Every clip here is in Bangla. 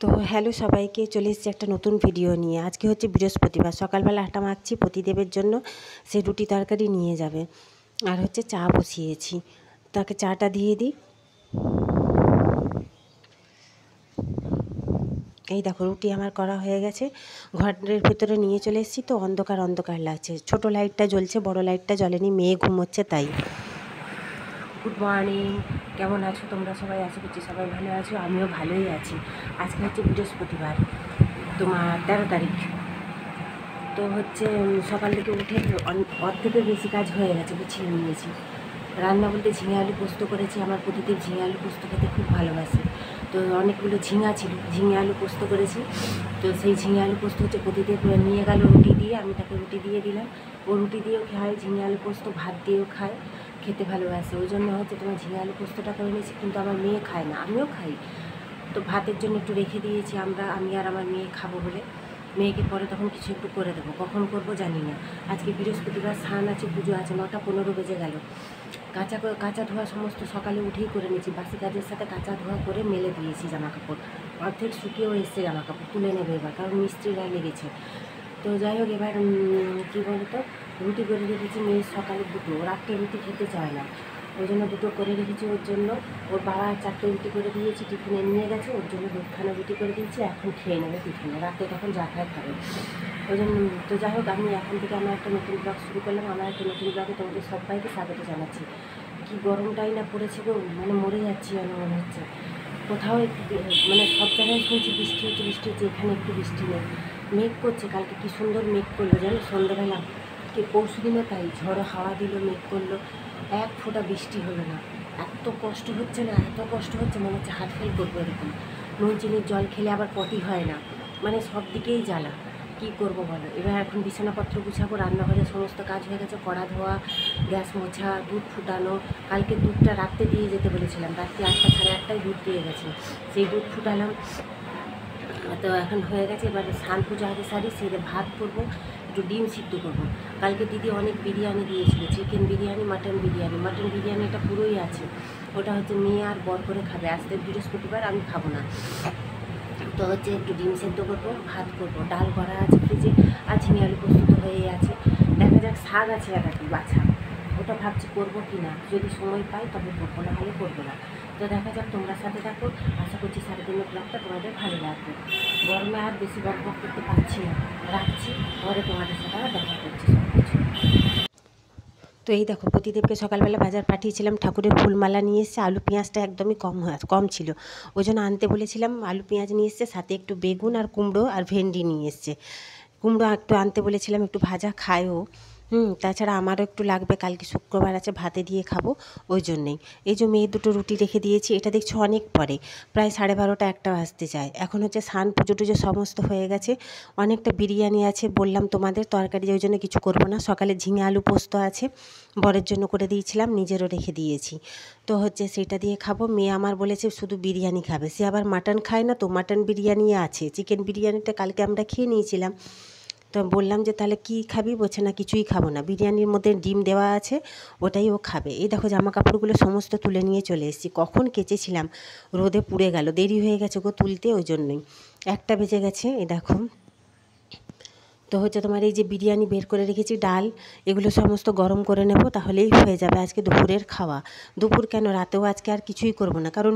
তো হ্যালো সবাইকে, চলে এসেছি একটা নতুন ভিডিও নিয়ে। আজকে হচ্ছে বৃহস্পতিবার, সকালবেলা আটা মাখছি প্রতিদেবের জন্য, সে রুটি তরকারি নিয়ে যাবে। আর হচ্ছে চা বসিয়েছি, তাকে চাটা দিয়ে দিই। এই দেখো রুটি আমার করা হয়ে গেছে। ঘরের ভেতরে নিয়ে চলে এসেছি, তো অন্ধকার অন্ধকার লাগছে। ছোট লাইটটা জ্বলছে, বড় লাইটটা জ্বলেনি, মেয়ে ঘুমোচ্ছে তাই। গুড মর্নিং, কেমন আছো তোমরা সবাই? আশা করছি সবাই ভালো আছো, আমিও ভালোই আছি। আজকে হচ্ছে বৃহস্পতিবার, তোমার 13 তারিখ। তো হচ্ছে সকাল থেকে উঠে অর্ধেকের বেশি কাজ হয়ে গেছে, গুছিয়ে নিয়েছি। রান্না বলতে ঝিঙে আলু পোস্ত করেছি। আমার প্রতিদিন ঝিঙে আলু পোস্ত খেতে খুব ভালোবাসে, তো অনেকগুলো ঝিঙা ছিল, ঝিঙে আলু পোস্ত করেছি। তো সেই ঝিঙে আলু পোস্ত হচ্ছে প্রতিদিন নিয়ে গেল রুটি দিয়ে, আমি তাকে রুটি দিয়ে দিলাম। ও রুটি দিয়েও খায়, ঝিঙে আলু পোস্ত ভাত দিয়েও খায়, খেতে ভালোবাসে। ওই জন্য হচ্ছে তোমার ঝিঙে আলু পোস্তটা করে নিয়েছি, কিন্তু আমার মেয়ে খায় না, আমিও খাই। তো ভাতের জন্য একটু রেখে দিয়েছি আমি আর আমার মেয়ে খাবো বলে। মেয়েকে পরে তখন কিছু একটু করে দেবো, কখন করবো জানি না। আজকে বৃহস্পতিবার, স্নান আছে, পুজো আছে, 9:15 বেজে গেল। কাঁচা ধোয়া সমস্ত সকালে উঠেই করে নিয়েছি, বাসি কাজের সাথে কাঁচা ধোয়া করে মেলে দিয়েছি জামা কাপড়। অর্ধেক শুকিয়েও এসছে জামা কাপড়, তুলে নেবে এবার, কারণ মিস্ত্রিরা লেগেছে। তো যাই হোক, এবার কী বলতো, রুটি করে রেখেছি। মেয়ের সকালে দুটো, রাত্রে রুটি খেতে চায় না, ওই জন্য দুটো করে রেখেছি ওর জন্য। ওর বাবা 4টে রুটি করে দিয়েছি, টিফিনে নিয়ে গেছে, ওর জন্য 2খানা রুটি করে দিয়েছি। এখন খেয়ে নেবে টিফিনে, রাতে তখন যা খায় খাবে। ওই জন্য তো যাই হোক, আমি এখন থেকে আমার একটা নতুন ব্লগ শুরু করলাম। আমার একটা নতুন ব্লগে তোমাদের সবাইকে স্বাগত জানাচ্ছি। কি গরমটাই না পড়েছে গো, মানে মরে যাচ্ছি আমি মনে হচ্ছে। কোথাও একটু মানে সব জায়গায় শুনছি বৃষ্টি হচ্ছে বৃষ্টি হচ্ছে, এখানে একটু বৃষ্টি নেই। মেঘ করছে, কালকে কি সুন্দর মেঘ করলো জানো, সন্ধ্যাবেলা। কি পরশু দিনও তাই, ঝড়ো হাওয়া দিল, মেঘ করলো, এক ফোঁটা বৃষ্টি হলো না। এত কষ্ট হচ্ছে না, এত কষ্ট হচ্ছে, মনে হচ্ছে হার্ট ফেল করবো এরকম। নুন চিনির জল খেলে আবার পটি হয় না, মানে সব দিকেই জ্বালা। কী করবো বলো। এবার এখন বিছানাপত্র গুছাবো, রান্নাঘরের সমস্ত কাজ হয়ে গেছে, কড়া ধোয়া, গ্যাস মোছা, দুধ ফুটানো। কালকে দুধটা রাত্রে দিয়ে যেতে বলেছিলাম, রাত্রি 8টা, সাড়ে 8টায় দুধ দিয়ে গেছে, সেই দুধ ফুটালাম। তো এখন হয়ে গেছে, এবার স্নান পুজো আগে সারি, সেরে ভাত করবো, একটু ডিম সিদ্ধ করবো। কালকে দিদি অনেক বিরিয়ানি দিয়েছিল, chicken biryani, mutton biryani. Mutton বিরিয়ানিটা পুরোই আছে, ওটা হচ্ছে মেয়ে আর বর করে খাবে। আজকে বৃহস্পতিবার, আমি খাবো না। তো হচ্ছে একটু ডিম সেদ্ধ করবো, ভাত করবো, ডাল করা আছে ফ্রিজে, আর ঝিঙে আলু প্রস্তুত হয়ে আছে। দেখা যাক, শাক আছে একটা কি বাছা, ওটা ভাবছি করবো কি না, যদি সময় পাই তবে করবো, না হলে করবো না। তো দেখা যাক, তোমরা সাথে থাকো, আশা করছি সারাদিনের ব্লগটা তোমাদের ভালো লাগবে। গরমে আর বেশি বক করতে পারছি না, রাখছি, পরে তোমাদের সাথে আবার দেখা করছি সব কিছু। তো এই দেখো, প্রতিদেবকে সকালবেলা বাজার পাঠিয়েছিলাম, ঠাকুরের ফুলমালা নিয়ে এসছে। আলু পেঁয়াজটা একদমই কম ছিল, ওই জন্য আনতে বলেছিলাম। আলু পেঁয়াজ নিয়ে এসছে, সাথে একটু বেগুন আর কুমড়ো আর ভেন্ডি নিয়ে এসছে। কুমড়ো একটু আনতে বলেছিলাম, একটু ভাজা খায়ও। তাছাড়া আমারও একটু লাগবে, কালকে শুক্রবার আছে, ভাতে দিয়ে খাবো, ওই জন্যেই। এই যে মেয়ে দুটো রুটি রেখে দিয়েছি, এটা দেখছো অনেক পরে, প্রায় 12:30 একটা বাজতে যায়। এখন হচ্ছে স্নান পুজো টুজো সমস্ত হয়ে গেছে। অনেকটা বিরিয়ানি আছে, বললাম তোমাদের, তরকারি ওই জন্য কিছু করবো না। সকালে ঝিঙে আলু পোস্ত আছে, বরের জন্য করে দিয়েছিলাম, নিজেরও রেখে দিয়েছি। তো হচ্ছে সেটা দিয়ে খাবো। মেয়ে আমার বলেছে শুধু বিরিয়ানি খাবে, সে আবার মাটন খায় না, তো মাটন বিরিয়ানি আছে। চিকেন বিরিয়ানিটা কালকে আমরা খেয়ে নিয়েছিলাম, তো বললাম যে তাহলে কী খাবি, বলছে না কিছুই খাবো না, বিরিয়ানির মধ্যে ডিম দেওয়া আছে, ওটাই ও খাবে। এই দেখো, জামা কাপড়গুলো সমস্ত তুলে নিয়ে চলে এসেছি। কখন কেচেছিলাম, রোদে পুড়ে গেল, দেরি হয়ে গেছে গো তুলতে, ওই জন্যই 1টা বেজে গেছে। এই দেখো, তো হচ্ছে তোমার এই যে বিরিয়ানি বের করে রেখেছি, ডাল, এগুলো সমস্ত গরম করে নেব, তাহলেই হয়ে যাবে আজকে দুপুরের খাওয়া। দুপুর কেন, রাতেও আজকে আর কিছুই করব না, কারণ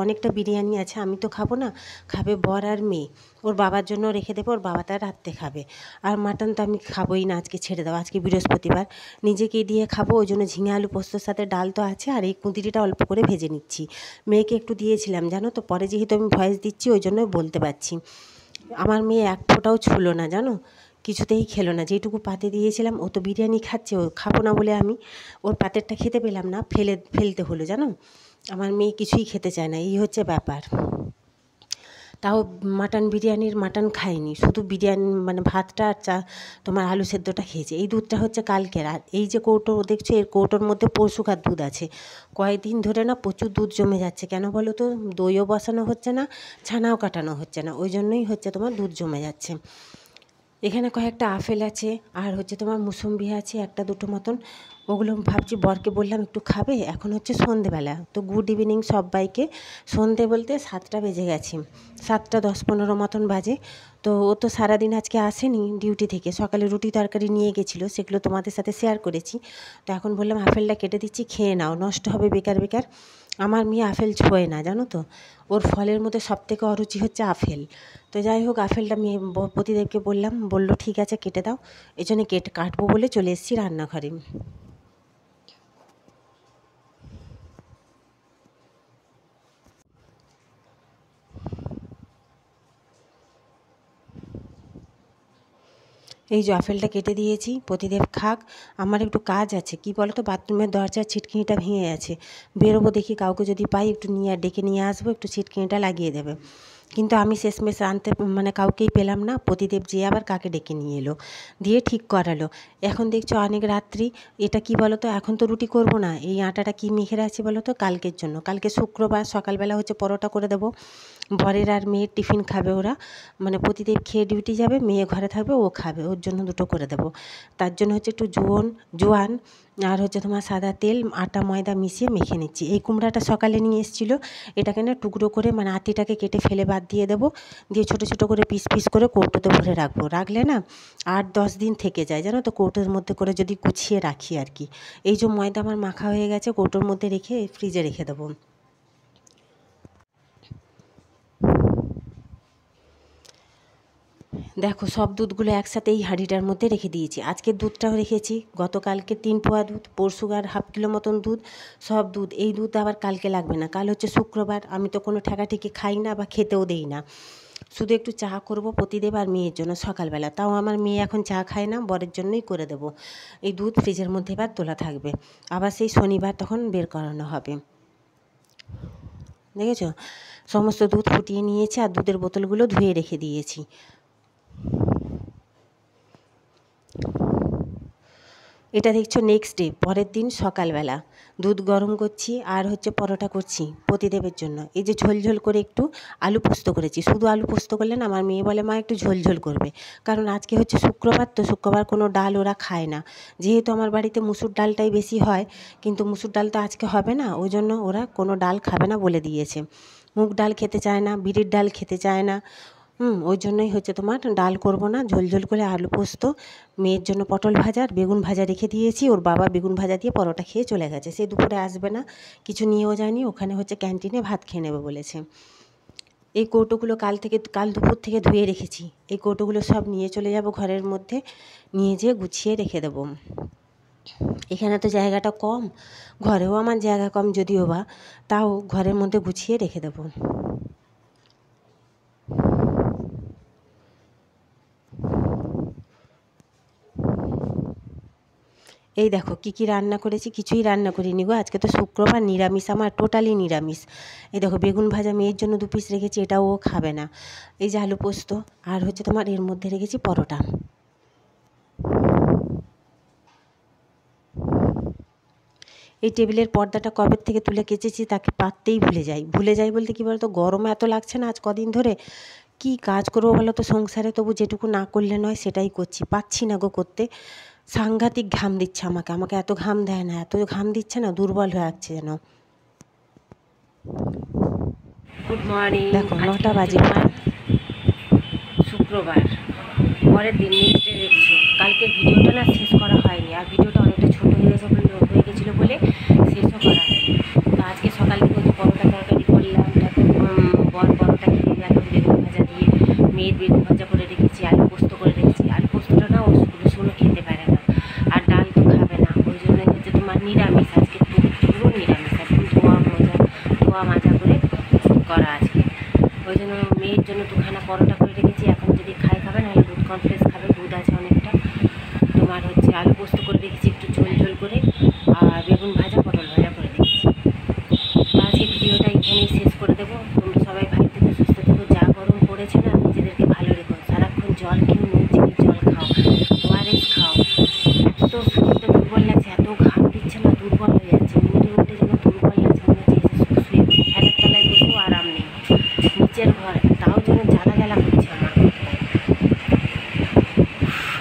অনেকটা বিরিয়ানি আছে, আমি তো খাবো না, খাবে বর আর মেয়ে। ওর বাবার জন্য রেখে দেবো, ওর বাবা তার রাত্রে খাবে। আর মাটন তো আমি খাবোই না, আজকে ছেড়ে দাও, আজকে বৃহস্পতিবার, নিজেকে দিয়ে খাবো। ওই জন্য ঝিঙে আলু পোস্তর সাথে ডাল তো আছে, আর এই কুঁদরিটা অল্প করে ভেজে নিচ্ছি। মেয়েকে একটু দিয়েছিলাম জানো তো, পরে যেহেতু আমি ভয়েস দিচ্ছি, ওই জন্য বলতে পারছি। আমার মেয়ে এক ফোঁটাও ছুলো না জানো, কিছুতেই খেলো না। যেটুকু পাতে দিয়েছিলাম, ও তো বিরিয়ানি খাচ্ছে, ও খাবো না বলে আমি ওর পাতেরটা খেতে পেলাম না, ফেলতে হলো জানো। আমার মেয়ে কিছুই খেতে চায় না, এই হচ্ছে ব্যাপার। তাও মাটন বিরিয়ানির মাটন খায়নি, শুধু বিরিয়ানি মানে ভাতটা আর তোমার আলু সেদ্ধটা খেয়েছে। এই দুধটা হচ্ছে কালকের, আর এই যে কৌটো দেখছো, এর কৌটোর মধ্যে পরশুকার দুধ আছে। কয়েকদিন ধরে না প্রচুর দুধ জমে যাচ্ছে, কেন বলো তো, দইও বসানো হচ্ছে না, ছানাও কাটানো হচ্ছে না, ওই জন্যই হচ্ছে তোমার দুধ জমে যাচ্ছে। এখানে কয়েকটা আপেল আছে, আর হচ্ছে তোমার মুসম্বি আছে, একটা দুটো মতন, ওগুলো ভাবছি বরকে বললাম একটু খাবে, এখন হচ্ছে সন্ধেবেলা। তো গুড ইভিনিং সবাইকে। সন্ধে বলতে 7টা বেজে গেছে, 7টা 10-15 মতন বাজে। তো ও তো সারাদিন আজকে আসেনি ডিউটি থেকে, সকালে রুটি তরকারি নিয়ে গেছিলো, সেগুলো তোমাদের সাথে শেয়ার করেছি। তো এখন বললাম আপেলটা কেটে দিচ্ছি, খেয়ে নাও, নষ্ট হবে বেকার বেকার। আমার মেয়ে আপেল ছোঁয় না জানো তো, ওর ফলের মধ্যে সবথেকে অরুচি হচ্ছে আপেল। তো যাই হোক, আপেলটা মেয়ে প্রতিদেবকে বললাম, বললো ঠিক আছে কেটে দাও। এই জন্য কাটবো বলে চলে এসেছি রান্নাঘরে। এই যে আপেলটা কেটে দিয়েছি, প্রতিদেব খাক। আমার একটু কাজ আছে, কি বলো তো, বাথরুমের দরজার ছিটকিনিটা ভেঙে আছে, বেরোবো দেখি কাউকে যদি পাই একটু ডেকে নিয়ে আসবো, একটু ছিটকিনিটা লাগিয়ে দেবে। কিন্তু আমি শেষমেশ আনতে কাউকেই পেলাম না, প্রতিদেব যে আবার কাকে ডেকে নিয়ে এলো, দিয়ে ঠিক করালো। এখন দেখছো অনেক রাত্রি, এটা কি বলো তো, এখন তো রুটি করব না, এই আটাটা কি মেখে রাখছি বলো তো কালকের জন্য। কালকে শুক্রবার, সকালবেলা হচ্ছে পরোটা করে দেবো। বরের আর মেয়ের টিফিন খাবে ওরা, প্রতিদেব খেয়ে ডিউটি যাবে, মেয়ে ঘরে থাকবে, ও খাবে, ওর জন্য দুটো করে দেবো। তার জন্য হচ্ছে একটু জোয়ান আর হচ্ছে তোমার সাদা তেল, আটা ময়দা মিশিয়ে মেখে নিচ্ছি। এই কুমড়াটা সকালে নিয়ে এসেছিলো, এটাকে না টুকরো করে আটিটাকে কেটে ফেলে বাদ দিয়ে দেবো, দিয়ে ছোটো ছোটো করে পিস পিস করে কৌটোতে ভরে রাখবো। রাখলে না 8-10 দিন থেকে যায় জানো তো, কৌটোর মধ্যে করে যদি গুছিয়ে রাখি আর কি। এই যে ময়দা আমার মাখা হয়ে গেছে, কৌটোর মধ্যে রেখে ফ্রিজে রেখে দেবো। দেখো সব দুধগুলো একসাথে এই হাঁড়িটার মধ্যে রেখে দিয়েছি। আজকের দুধটাও রেখেছি, গতকালকে 3 পোয়া দুধ, পরশুগার হাফ কিলো মতন দুধ, সব দুধ। এই দুধ আবার কালকে লাগবে না, কাল হচ্ছে শুক্রবার, আমি তো কোনো ঠেকাঠেকি খাই না বা খেতেও দেই না। শুধু একটু চা করব প্রতিদেব আর মেয়ের জন্য সকালবেলা, তাও আমার মেয়ে এখন চা খায় না, বরের জন্যই করে দেবো। এই দুধ ফ্রিজের মধ্যে এবার তোলা থাকবে, আবার সেই শনিবার তখন বের করানো হবে। দেখেছো, সমস্ত দুধ ফুটিয়ে নিয়েছি আর দুধের বোতলগুলো ধুয়ে রেখে দিয়েছি। এটা দেখছো নেক্সট ডে, পরের দিন সকালবেলা দুধ গরম করছি আর হচ্ছে পরোটা করছি প্রতিদেবের জন্য। এই যে ঝোলঝোল করে একটু আলু পোস্ত করেছি, শুধু আলু পোস্ত করলে না আমার মেয়ে বলে মা একটু ঝোলঝোল করবে, কারণ আজকে হচ্ছে শুক্রবার, তো শুক্রবার কোনো ডাল ওরা খায় না। যেহেতু আমার বাড়িতে মুসুর ডালটাই বেশি হয়, কিন্তু মুসুর ডাল তো আজকে হবে না, ওই জন্য ওরা কোনো ডাল খাবে না বলে দিয়েছে। মুগ ডাল খেতে চায় না, বিরির ডাল খেতে চায় না। ওই জন্যই হচ্ছে তোমার ডাল করব না, ঝোলঝোল করে আলু পোস্ত, মেয়ের জন্য পটল ভাজা আর বেগুন ভাজা রেখে দিয়েছি। ওর বাবা বেগুন ভাজা দিয়ে পরোটা খেয়ে চলে গেছে, সে দুপুরে আসবে না, কিছু নিয়েও যায়নি, ওখানে হচ্ছে ক্যান্টিনে ভাত খেয়ে নেবে বলেছে। এই কৌটোগুলো কাল দুপুর থেকে ধুয়ে রেখেছি, এই কৌটোগুলো সব নিয়ে চলে যাব ঘরের মধ্যে, নিয়ে যেয়ে গুছিয়ে রেখে দেবো। এখানে তো জায়গাটা কম, ঘরেও আমার জায়গা কম যদিও বা, তাও ঘরের মধ্যে গুছিয়ে রেখে দেবো। এই দেখো কী কী রান্না করেছি, কিছুই রান্না করিনি গো, আজকে তো শুক্রবার, নিরামিষ, আমার টোটালি নিরামিষ। এই দেখো বেগুন ভাজা মেয়ের জন্য 2 পিস রেখেছি, এটাও ও খাবে না। এই যে আলু পোস্ত, আর হচ্ছে তোমার এর মধ্যে রেখেছি পরোটা। এই টেবিলের পর্দাটা কবে থেকে তুলে কেচেছি তাকে পাততেই ভুলে যাই বলতে কী বলতো, গরম এত লাগছে না আজ কদিন ধরে, কি কাজ করবো বলো তো সংসারে, তবু যেটুকু না করলে নয় সেটাই করছি, পাচ্ছি না গো করতে। সাংঘাতিক ঘাম দিচ্ছে আমাকে এত ঘাম দেয় না, এত ঘাম দিচ্ছে না, দুর্বল হয়ে যাচ্ছে যেন। গুড মর্নিং, দেখো 9টা বাজে, শুক্রবার, পরের দিন নেক্সট ডে দেখছো। কালকে ভিডিওটা না শেষ করা হয়নি, আর ভিডিওটা অনেকটা ছোটো হয়ে গেছিলো বলে শেষও করা হয়নি। তো আজকে সকাল থেকে হচ্ছে পরোটা তরকারি করলাম, তারপর বর পরোটা খেয়ে গেল বেগুন ভাজা দিয়ে, মেয়ের বেগুন ভাজা করে রেখেছি, আলু পোস্ত করে রেখেছি। আলু পোস্তটা না ও শুনো খেতে পারে না, আর ডাল তো খাবে না, ওই জন্য হচ্ছে তোমার নিরামিষ, আজকে পুরো নিরামিষ, একদম ধোয়া মাজা করে করা আজকে। ওই জন্য মেয়ের জন্য 2খানা পরোটা করে রেখেছি, এখন যদি খাবে নাহলে দুধ কমপ্লেক্স খাবে, দুধ আছে অনেকটা। তোমার হচ্ছে আলু পোস্ত করে রেখেছি একটু ঝোল করে, আর বেগুন ভাজা পটল ভাজা করে রেখেছি। তো আজকে ভিডিওটা এখানেই শেষ করে দেবো। তোমরা সবাই ভালো থেকো, সুস্থ থেকো, যা গরম পড়েছে না নিজেদেরকে ভালো রেখো, সারাক্ষণ জল খেয়ে নুন চিনি জল খাও, ওআরএস খাও। এত শরীরটা দুর্বল লাগছে, এত ঘাম দিচ্ছে না, দুর্বল হয়ে যাচ্ছে, মিনিটে যেন দুর্বল লাগছে, মনে হচ্ছে এসে শুয়ে পড়ি, ফ্যানের তলায় বসেও আরাম নেই, নিচের ঘর তাও যেন জ্বালা করছে আমার,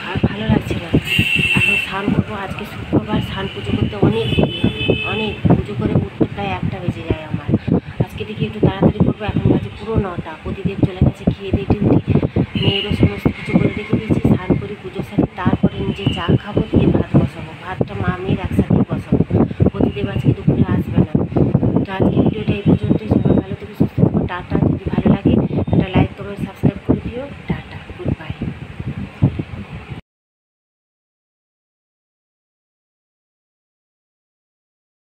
আর ভালো লাগছে না। এখন স্নান করবো, আজকে শুক্রবার, স্নান পুজো খেয়ে দিয়ে মেয়েরও সমস্ত কিছু করে রেখে দিয়েছি, স্নান করি, পুজো সারি, তারপরে নিজে চা খাবো, দিয়ে